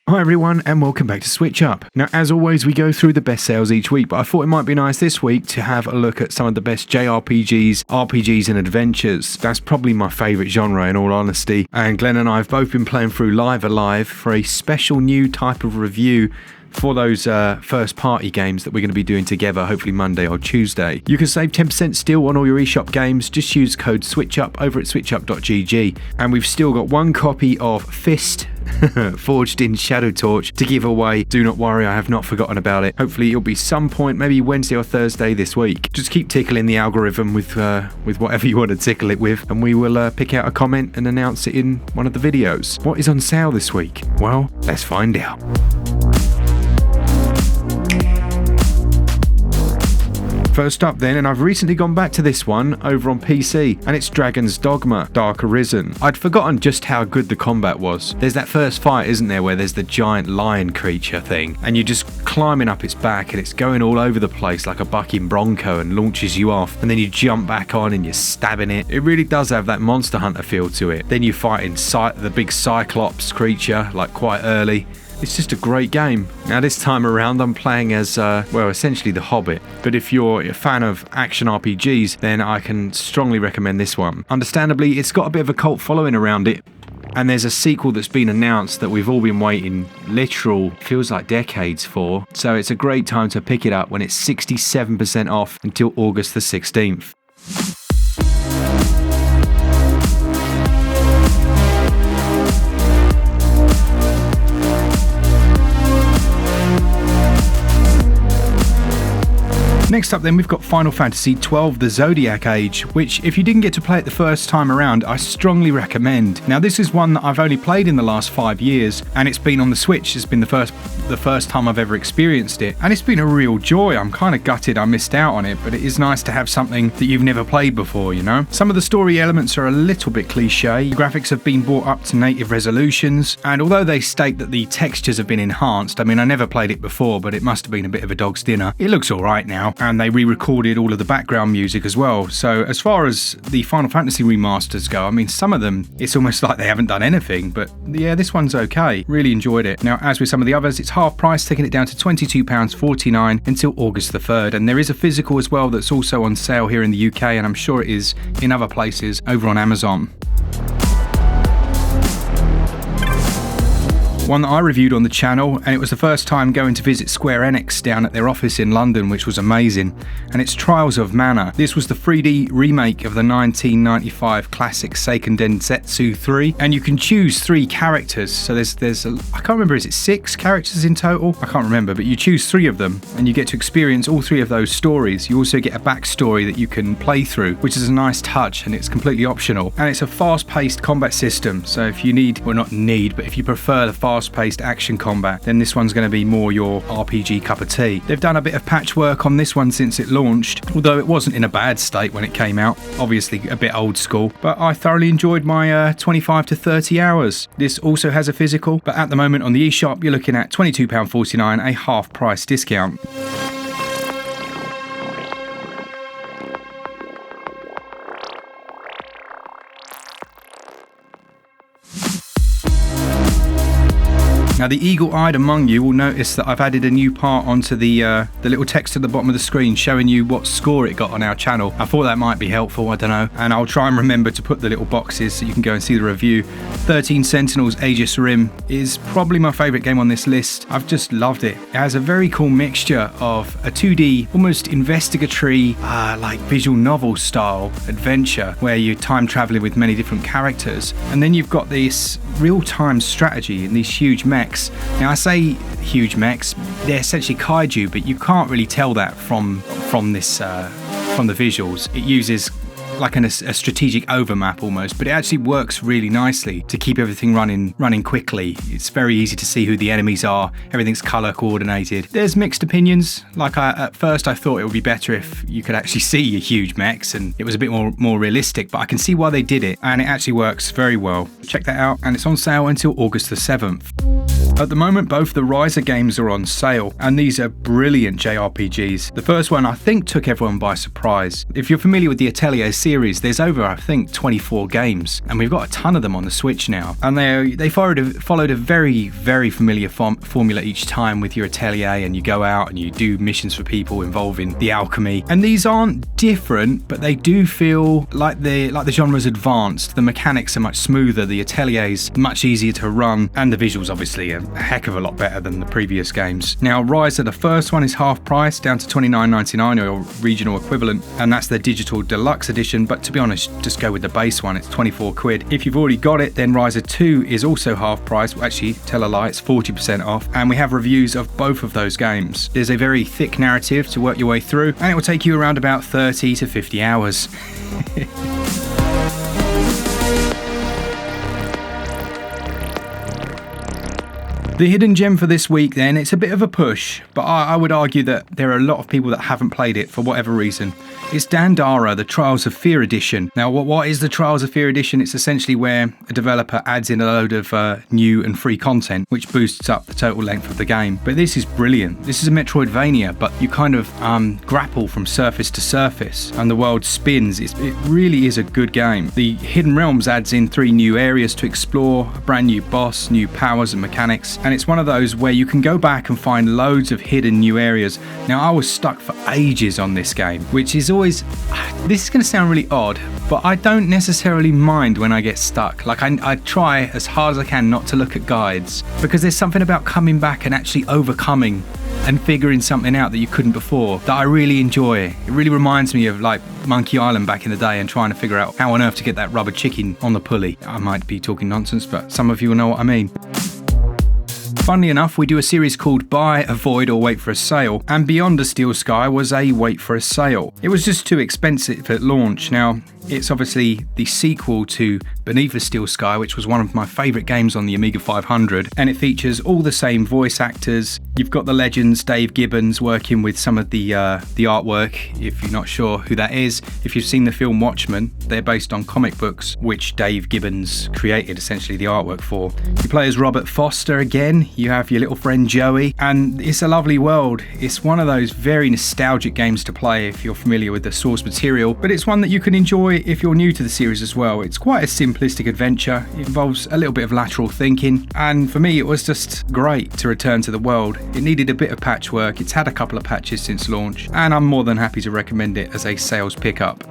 Hi everyone and welcome back to SwitchUp. Now as always we go through the best sales each week, but I thought it might be nice this week to have a look at some of the best JRPGs, RPGs and adventures. That's probably my favourite genre in all honesty, and Glen and I have both been playing through Live Alive for a special new type of review for those first party games that we're going to be doing together, hopefully Monday or Tuesday. You can save 10% still on all your eShop games. Just use code SwitchUp over at switchup.gg. And we've still got one copy of Fist Forged in Shadow Torch to give away. Do not worry, I have not forgotten about it. Hopefully it'll be some point, maybe Wednesday or Thursday this week. Just keep tickling the algorithm with whatever you want to tickle it with, and we will pick out a comment and announce it in one of the videos. What is on sale this week? Well, let's find out. First up then, and I've recently gone back to this one over on PC, and it's Dragon's Dogma, Dark Arisen. I'd forgotten just how good the combat was. There's that first fight, isn't there, where there's the giant lion creature thing, and you're just climbing up its back, and it's going all over the place like a bucking bronco and launches you off, and then you jump back on and you're stabbing it. It really does have that Monster Hunter feel to it. Then you fight in the big Cyclops creature, like quite early. It's just a great game. Now this time around I'm playing as, essentially the Hobbit. But if you're a fan of action RPGs, then I can strongly recommend this one. Understandably, it's got a bit of a cult following around it. And there's a sequel that's been announced that we've all been waiting feels like decades for. So it's a great time to pick it up when it's 67% off until August the 16th. Next up then, we've got Final Fantasy XII The Zodiac Age, which if you didn't get to play it the first time around, I strongly recommend. Now this is one that I've only played in the last 5 years, and it's been on the Switch. It's been the first time I've ever experienced it, and it's been a real joy. I'm kind of gutted I missed out on it, but it is nice to have something that you've never played before, you know? Some of the story elements are a little bit cliche. The graphics have been brought up to native resolutions, and although they state that the textures have been enhanced, I mean, I never played it before, but it must have been a bit of a dog's dinner. It looks alright now. And they re-recorded all of the background music as well. So as far as the Final Fantasy remasters go, I mean, some of them, it's almost like they haven't done anything, but yeah, this one's okay. Really enjoyed it. Now, as with some of the others, it's half price, taking it down to £22.49 until August the 3rd. And there is a physical as well that's also on sale here in the UK, and I'm sure it is in other places over on Amazon. One that I reviewed on the channel, and it was the first time going to visit Square Enix down at their office in London, which was amazing, and it's Trials of Mana. This was the 3D remake of the 1995 classic Seiken Densetsu 3, and you can choose 3 characters. So there's I can't remember, is it 6 characters in total? I can't remember, but you choose 3 of them, and you get to experience all 3 of those stories. You also get a backstory that you can play through, which is a nice touch, and it's completely optional. And it's a fast-paced combat system, so if you need, well not need, but if you prefer the fast-paced action combat, then this one's going to be more your RPG cup of tea. They've done a bit of patchwork on this one since it launched, although it wasn't in a bad state when it came out. Obviously a bit old school, but I thoroughly enjoyed my 25 to 30 hours. This also has a physical, but at the moment on the eShop you're looking at £22.49, a half price discount. Now the eagle-eyed among you will notice that I've added a new part onto the little text at the bottom of the screen showing you what score it got on our channel. I thought that might be helpful, I don't know, and I'll try and remember to put the little boxes so you can go and see the review. 13 Sentinels Aegis Rim is probably my favourite game on this list. I've just loved it. It has a very cool mixture of a 2D, almost investigatory, like visual novel style adventure where you're time travelling with many different characters, and then you've got this real-time strategy in these huge mechs. Now I say huge mechs, they're essentially kaiju, but you can't really tell that from the visuals. It uses like a strategic overmap almost, but it actually works really nicely to keep everything running quickly. It's very easy to see who the enemies are. Everything's color coordinated. There's mixed opinions. Like at first I thought it would be better if you could actually see your huge mechs and it was a bit more realistic, but I can see why they did it, and it actually works very well. Check that out, and it's on sale until August the 7th. At the moment, both the Riser games are on sale, and these are brilliant JRPGs. The first one I think took everyone by surprise. If you're familiar with the Atelier series, there's over I think 24 games, and we've got a ton of them on the Switch now. And they followed a very familiar formula each time with your Atelier, and you go out and you do missions for people involving the alchemy. And these aren't different, but they do feel like the genre's advanced. The mechanics are much smoother, the Atelier's much easier to run, and the visuals obviously are a heck of a lot better than the previous games. Now, Riser, the first one, is half price, down to $29.99 or regional equivalent, and that's the digital deluxe edition. But to be honest, just go with the base one, it's 24 quid. If you've already got it, then Riser 2 is also half price. Well, actually, tell a lie, it's 40% off, and we have reviews of both of those games. There's a very thick narrative to work your way through, and it will take you around about 30 to 50 hours. The hidden gem for this week then, it's a bit of a push, but I would argue that there are a lot of people that haven't played it for whatever reason. It's Dandara, the Trials of Fear edition. Now, what is the Trials of Fear edition? It's essentially where a developer adds in a load of new and free content, which boosts up the total length of the game. But this is brilliant. This is a Metroidvania, but you kind of grapple from surface to surface, and the world spins. It really is a good game. The Hidden Realms adds in 3 new areas to explore, a brand new boss, new powers and mechanics, and it's one of those where you can go back and find loads of hidden new areas. Now, I was stuck for ages on this game, which is always, this is going to sound really odd, but I don't necessarily mind when I get stuck. Like, I try as hard as I can not to look at guides, because there's something about coming back and actually overcoming and figuring something out that you couldn't before that I really enjoy. It really reminds me of like Monkey Island back in the day and trying to figure out how on earth to get that rubber chicken on the pulley. I might be talking nonsense, but some of you will know what I mean. Funnily enough, we do a series called Buy, Avoid or Wait for a Sale, and Beyond a Steel Sky was a wait for a sale. It was just too expensive at launch. Now, it's obviously the sequel to Beneath a Steel Sky, which was one of my favourite games on the Amiga 500, and it features all the same voice actors. You've got the legends Dave Gibbons working with some of the artwork, if you're not sure who that is. If you've seen the film Watchmen, they're based on comic books, which Dave Gibbons created essentially the artwork for. You play as Robert Foster again, you have your little friend Joey, and it's a lovely world. It's one of those very nostalgic games to play if you're familiar with the source material, but it's one that you can enjoy if you're new to the series as well. It's quite a simplistic adventure. It involves a little bit of lateral thinking, and for me it was just great to return to the world. It needed a bit of patchwork. It's had a couple of patches since launch, and I'm more than happy to recommend it as a sales pickup.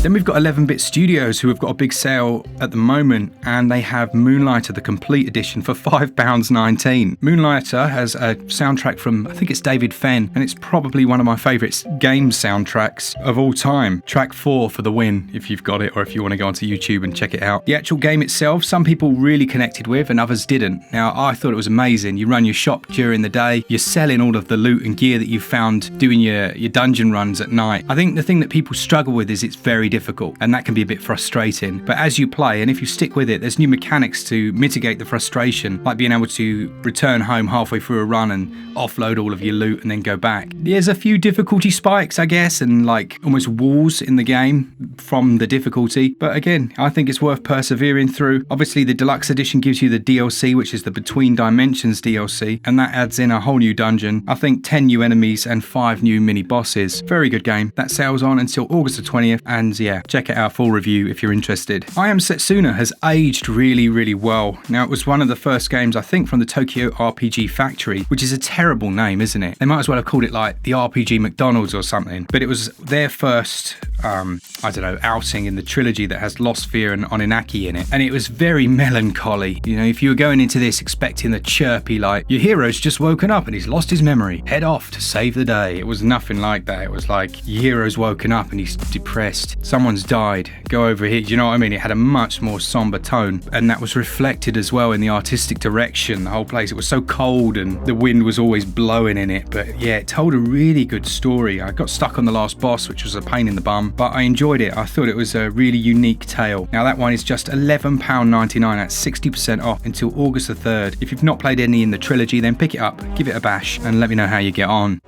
Then we've got 11-Bit Studios, who have got a big sale at the moment, and they have Moonlighter, the complete edition, for £5.19. Moonlighter has a soundtrack from, I think it's David Fenn, and it's probably one of my favourite game soundtracks of all time. Track 4 for the win, if you've got it, or if you want to go onto YouTube and check it out. The actual game itself, some people really connected with and others didn't. Now, I thought it was amazing. You run your shop during the day, you're selling all of the loot and gear that you've found doing your dungeon runs at night. I think the thing that people struggle with is it's very difficult, and that can be a bit frustrating. But as you play, and if you stick with it, there's new mechanics to mitigate the frustration, like being able to return home halfway through a run and offload all of your loot and then go back. There's a few difficulty spikes, I guess, and like almost walls in the game from the difficulty, but again, I think it's worth persevering through. Obviously, the deluxe edition gives you the DLC, which is the Between Dimensions DLC, and that adds in a whole new dungeon, I think 10 new enemies and 5 new mini bosses. Very good game. That sale's on until August the 20th, and yeah, check out our full review if you're interested. Am Setsuna has aged really, really well. Now, it was one of the first games, I think, from the Tokyo RPG Factory, which is a terrible name, isn't it? They might as well have called it like the RPG McDonald's or something, but it was their first outing in the trilogy that has Lost Fear and Oninaki in it, and it was very melancholy. You know, if you were going into this expecting the chirpy, like, your hero's just woken up and he's lost his memory, head off to save the day, it was nothing like that. It was like, your hero's woken up and he's depressed, someone's died, go over here. Do you know what I mean? It had a much more somber tone, and that was reflected as well in the artistic direction. The whole place, it was so cold and the wind was always blowing in it, but yeah, it told a really good story. I got stuck on the last boss, which was a pain in the bum, but I enjoyed it. I thought it was a really unique tale. Now, that one is just £11.99. That's 60% off until August the 3rd. If you've not played any in the trilogy, then pick it up, give it a bash, and let me know how you get on.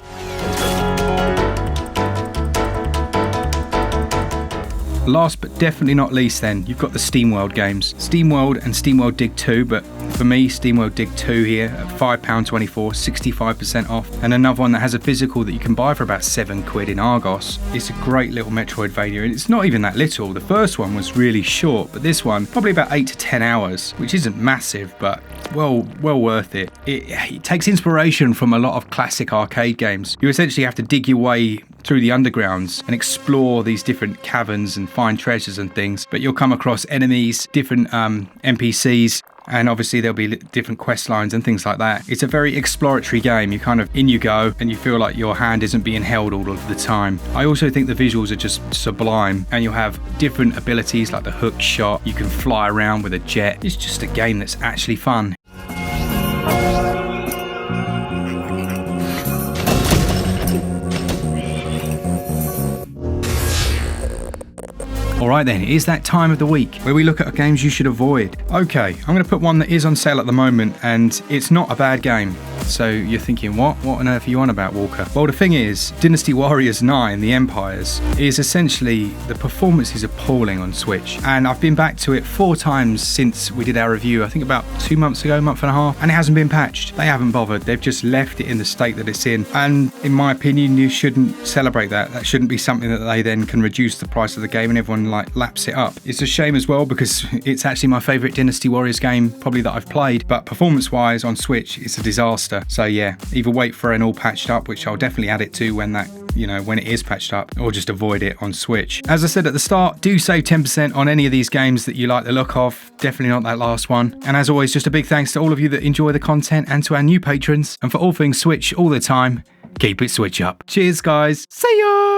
Last but definitely not least then, you've got the SteamWorld games. SteamWorld and SteamWorld Dig 2, but for me, SteamWorld Dig 2 here at £5.24, 65% off. And another one that has a physical that you can buy for about £7 in Argos. It's a great little Metroidvania, and it's not even that little. The first one was really short, but this one, probably about 8 to 10 hours, which isn't massive, but well worth it. It takes inspiration from a lot of classic arcade games. You essentially have to dig your way through the undergrounds and explore these different caverns and find treasures and things, but you'll come across enemies, different NPCs, and obviously there'll be different quest lines and things like that. It's a very exploratory game. You kind of, in you go, and you feel like your hand isn't being held all of the time. I also think the visuals are just sublime, and you'll have different abilities like the hook shot. You can fly around with a jet. It's just a game that's actually fun. Alright then, it is that time of the week where we look at games you should avoid. Okay, I'm going to put one that is on sale at the moment, and it's not a bad game. So you're thinking, what on earth are you on about, Walker? Well, the thing is, Dynasty Warriors 9, The Empires, is essentially, the performance is appalling on Switch. And I've been back to it 4 times since we did our review, I think about 2 months ago, month and a half, and it hasn't been patched. They haven't bothered. They've just left it in the state that it's in. And in my opinion, you shouldn't celebrate that. That shouldn't be something that they then can reduce the price of the game and everyone like laps it up. It's a shame as well, because it's actually my favourite Dynasty Warriors game probably that I've played, but performance wise on Switch it's a disaster. So yeah, either wait for an all patched up, which I'll definitely add it to when that, when it is patched up, or just avoid it on Switch. As I said at the start, do save 10% on any of these games that you like the look of. Definitely not that last one. And as always, just a big thanks to all of you that enjoy the content, and to our new patrons. And for all things Switch all the time, keep it Switch up. Cheers guys. See ya.